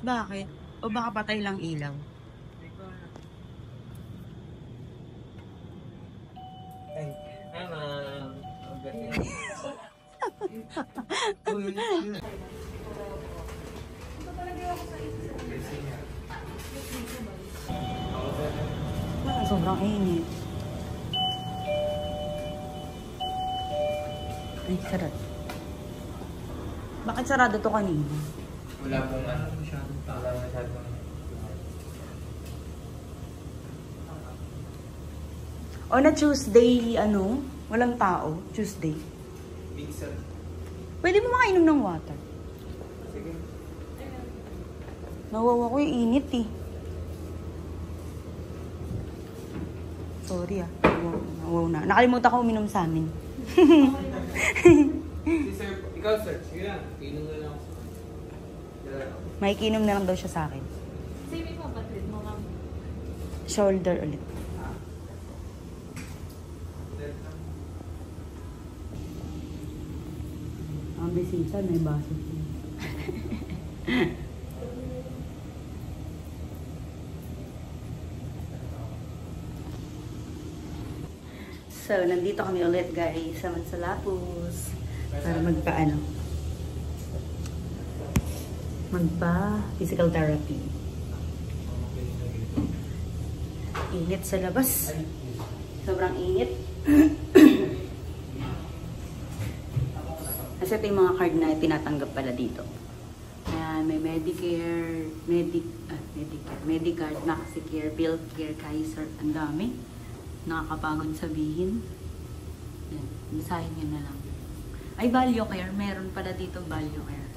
Bakit? O baka patay lang ilaw? Ay, ma'am. Sobrang init. Ay, sarado. Bakit sarado to kanina? Wala pong ano. Wala masyadong. O na Tuesday, ano? Walang tao. Tuesday. Pizza. Pwede mo makainom ng water. Sige. Nawawa ko yung init eh. Sorry ah. Nawaw na. Nakalimutan ko uminom sa amin. Si sir, ikaw sir. Sige lang. Pinom na lang ako. May kinom na lang daw siya sa akin. Same mo kapatid mo, ma'am. Shoulder ulit. Ang bisita, may baso. So, nandito kami ulit guys sa Mansalapos para magpa-physical therapy. Init sa labas. Sobrang init. Kasi ito yung mga card na tinatanggap pala dito. Ayan, may Medicare, Medicare, Maxicare, PhilCare, Kaiser, ang dami. Nakakapagod sabihin. Yan, basahin nyo na lang. Ay, ValueCare. Meron pala dito ValueCare.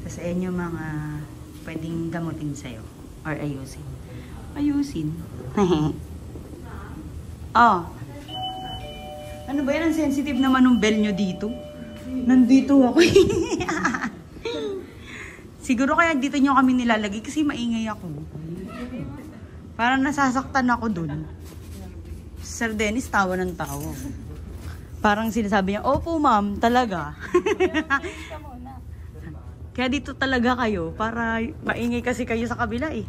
Sa inyo mga pwedeng gamutin sa'yo. Or ayusin. Ayusin. Oh. Ano ba yan? Ang sensitive naman ng bell nyo dito. Nandito ako. Siguro kaya dito nyo kami nilalagay kasi maingay ako. Parang nasasaktan ako dun. Sir Dennis, tawa ng tawa. Parang sinasabi niya, opo ma'am, talaga. Kaya dito talaga kayo, para maingay kasi kayo sa kabila eh.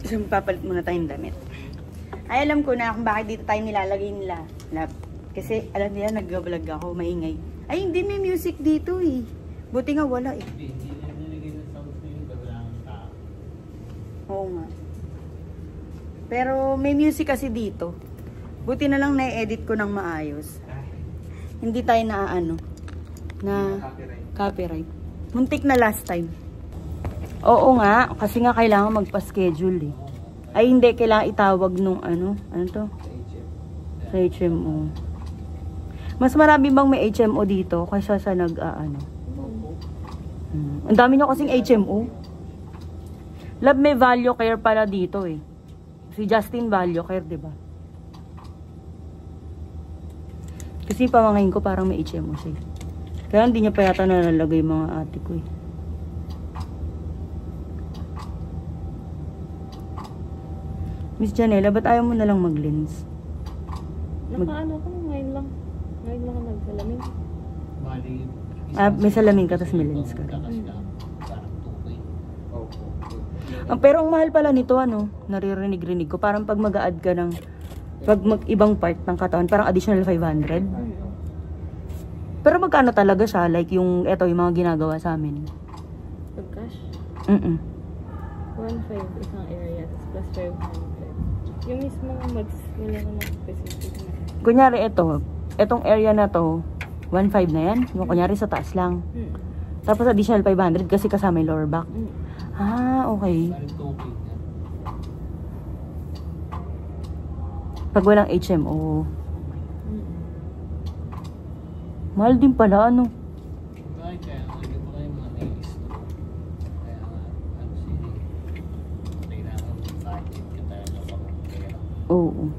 So, papalit muna tayong damit. Ay, alam ko na kung bakit dito tayo nilalagay nila. Kasi, alam niya, nag-vlog ako, maingay. Ay, hindi may music dito eh. Buti nga wala eh. Oo nga. Pero may music kasi dito. Buti na lang na-edit ko ng maayos. Hindi tayo na copyright. Muntik na last time. Oo nga, kasi nga kailangan magpa-schedule eh. Ay hindi, kailangan itawag nung ano to? Sa HMO. Mas marami bang may HMO dito kaysa sa Ang dami nyo kasing HMO. Love, may ValueCare pala dito eh. Si Justin ValueCare, di ba? Kasi pamangayin ko parang may HMO siya. Kaya hindi niya pa yata nalalagay mga ate ko eh. Miss Janela, ba't ayaw mo na lang mag-lens? Nakaano ko, ngayon lang. Ngayon lang ako nagsalamin. May salamin ka, tapos may lens ka. Pero ang mahal pala nito, naririnig-rinig ko. Parang pag mag-a-add ka ng, pag ibang part ng katawan, parang additional 500. Pero magkano talaga siya? Like yung mga ginagawa sa amin. Pag-cash? 1.5 isang area, plus 500. Yung mismo mags, wala naman specific na. Kunyari itong area na to, 1.5 na yan. Yung kunyari sa taas lang. Tapos additional 500 kasi kasama yung lower back. Ah, okay. Pag walang HMO. Mahal din pala, Oo.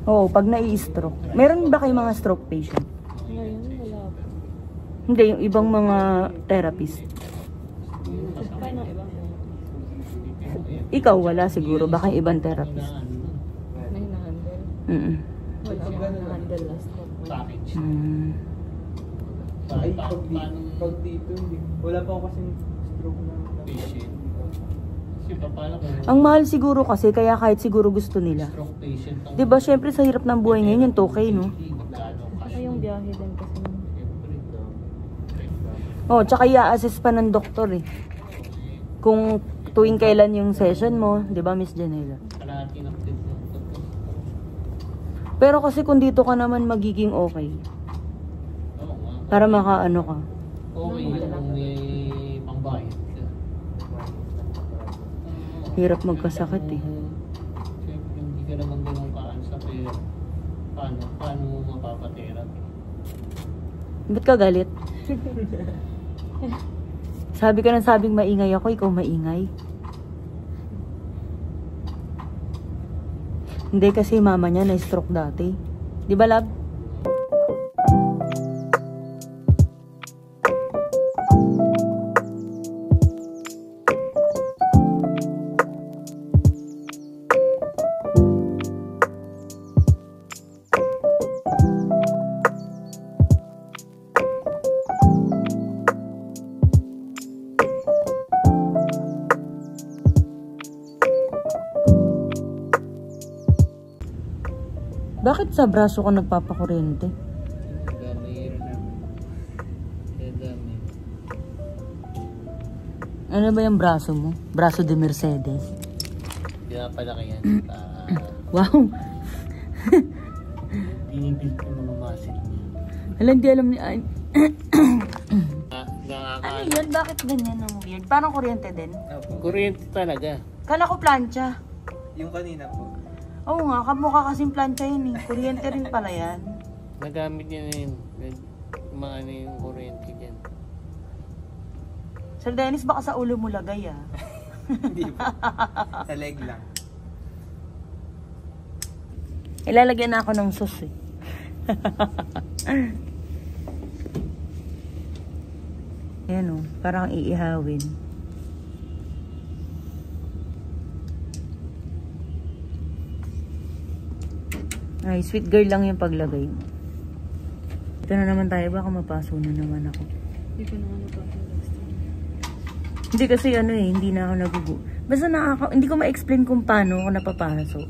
Oo, pag nai-stroke. Meron ba kayo mga stroke patient? Ngayon, wala pa. Hindi, yung ibang mga therapist. Paano iba? Ikaw wala siguro, baka yung ibang therapist. May na-handle? Mm-mm. Wala akong na-handle. the last treatment. package. Ay, Paano pag dito, hindi. Wala pa ako kasing stroke na. patient? Kasi paano kung Ang mahal siguro kasi, kaya kahit siguro gusto nila. stroke patient ang... Diba, syempre sa hirap ng buhay ngayon, yung 2K, no? Saka yung biyahe din kasi. Oh, tsaka i-assess pa ng doktor eh. Kung tuwing kailan yung session mo, di ba, Miss Janela? Kalahati ng tip mo. Pero kasi kung dito ka naman magiging okay. Oo nga. Para makaano ka. Okay yun kung may pangbayad ka. Hirap magkasakit eh. Siyempre, hindi ka naman ganun kaan sa pera. Paano mo mapapatherapy? Ba't ka galit? Sabi ka ng sabing maingay ako, ikaw maingay. Hindi kasi mama niya na-stroke dati. Di ba, love? Bakit sa braso ko nagpapakuryente? Dami rin naman. Kaya dami. Ano ba yung braso mo? Braso de Mercedes. Hindi na pala kaya. Wow! Binibuild ko mga muscle niya. Alam, di alam ni... Ay. Nakaka... Ano yun? Bakit ganyan ang weird? Parang kuryente din. Kuryente talaga. Kala ko plancha. Yung kanina po. Oo nga, kamukha kasing plancha yun eh. Kuryente rin pala yan. Nagamit niya na yun. Maano yung kuryente dyan. Sir Dennis, baka sa ulo mo lagay ah. Hindi po. Sa leg lang. Ilalagyan na ako ng sauce eh. Yan o, parang iihawin. Ay, sweet girl lang yung paglagay mo. Ito na naman tayo, baka mapaso na naman ako. Hindi ko na ano pa last time. Hindi kasi ano eh, hindi na ako nagugu. Basta hindi ko ma-explain kung paano ako napapaso.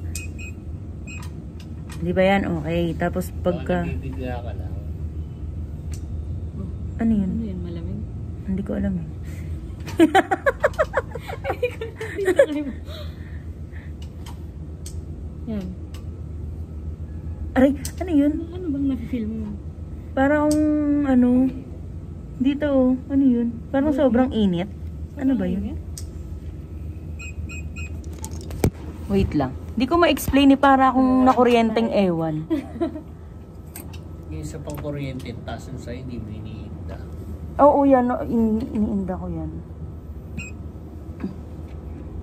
Di ba yan? Okay. Tapos pagka... Nabibigla ka lang. Ano yun? Ano yun, malamig? Hindi ko alam eh. Yan. Aray, ano yun? Ano bang nafe-feel mo? Parang ano... Dito oh. Ano yun? Parang sobrang init. Ano ba yun? Wait lang. Hindi ko ma-explain eh. Para akong nakuryenteng ewan. Yung isa pang kuryente, tasan sa'yo, hindi mo iniinda. Oo, yan. Iniinda ko yan.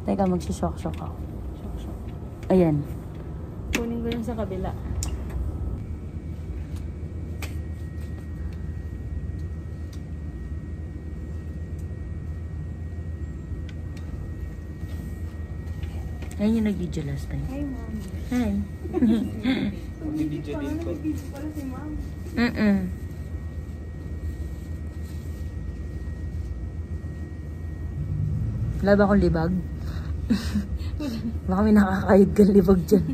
Teka, magsishock-shock ako. Shock. Ayan. Kunin ko lang sa kabila. Ayan yung nag-video last time. Hi, mom. Hi. Magbibidyo din po. Pala si mom. Wala ba akong libag? Baka may nakakayod kang libag dyan.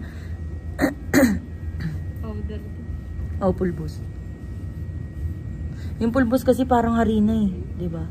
Powder. Oh, pulbos. Yung pulbos kasi parang harina eh. Diba?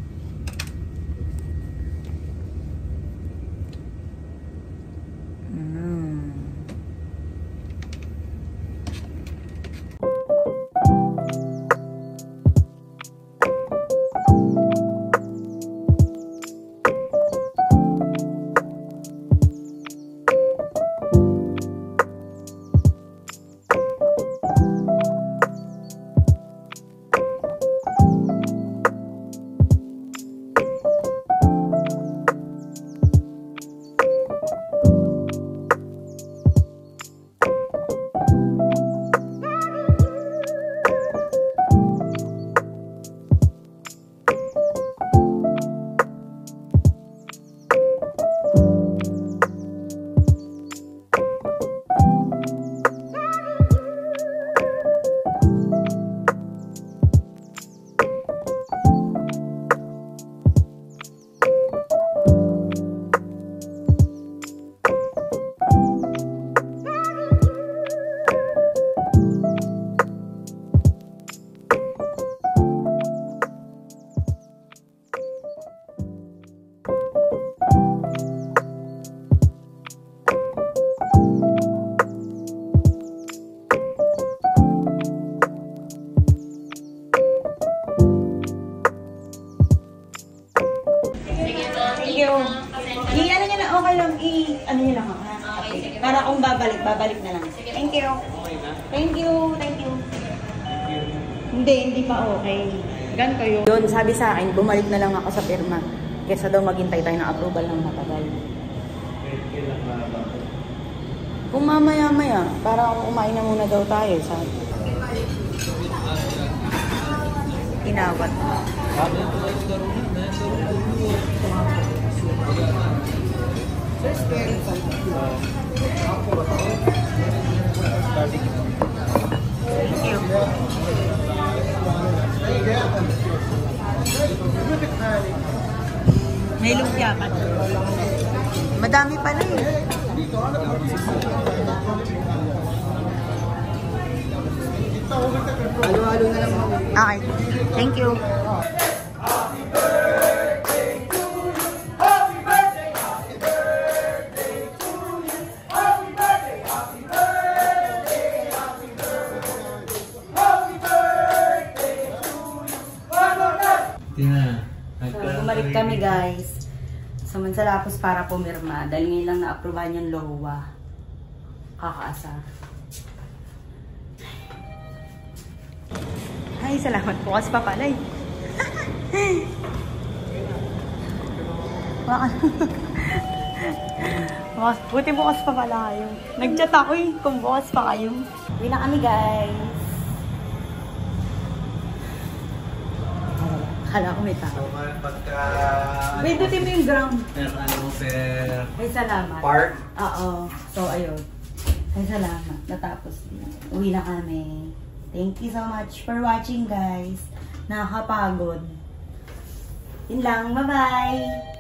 you. I-ano niya na, okay lang. I-ano niya lang ako, ha? Okay. Para kung babalik na lang. Thank you. Thank you. Hindi pa okay. Ganito yun. Yun, sabi sa akin, bumalik na lang ako sa pirma. Kesa daw maghintay tayo ng approval ng matagal. Kung mamaya-maya, para kumain na muna daw tayo, sabi. Tinawat. Thank you. May lumpia pa. Madami pala eh. Halo-halo na lang ako. Okay. Thank you. Bumalik kami guys. Sa Mansalapos para pumirma. Dahil ngayon lang na-aprobahan yung LOA. Kakaasar. Ay, salamat po kasi papalay. Buti bukas pa pala kayo. Nag-chat ako eh, kung bukas pa kayo. Uwi na kami guys. Akala ko may tao. Pindutin mo yung ground. Ay, salamat. Park? Oo. So, ayun. Ay, salamat. Natapos din. Uwi na kami. Thank you so much for watching, guys. Nakakapagod. Yun lang. Bye-bye!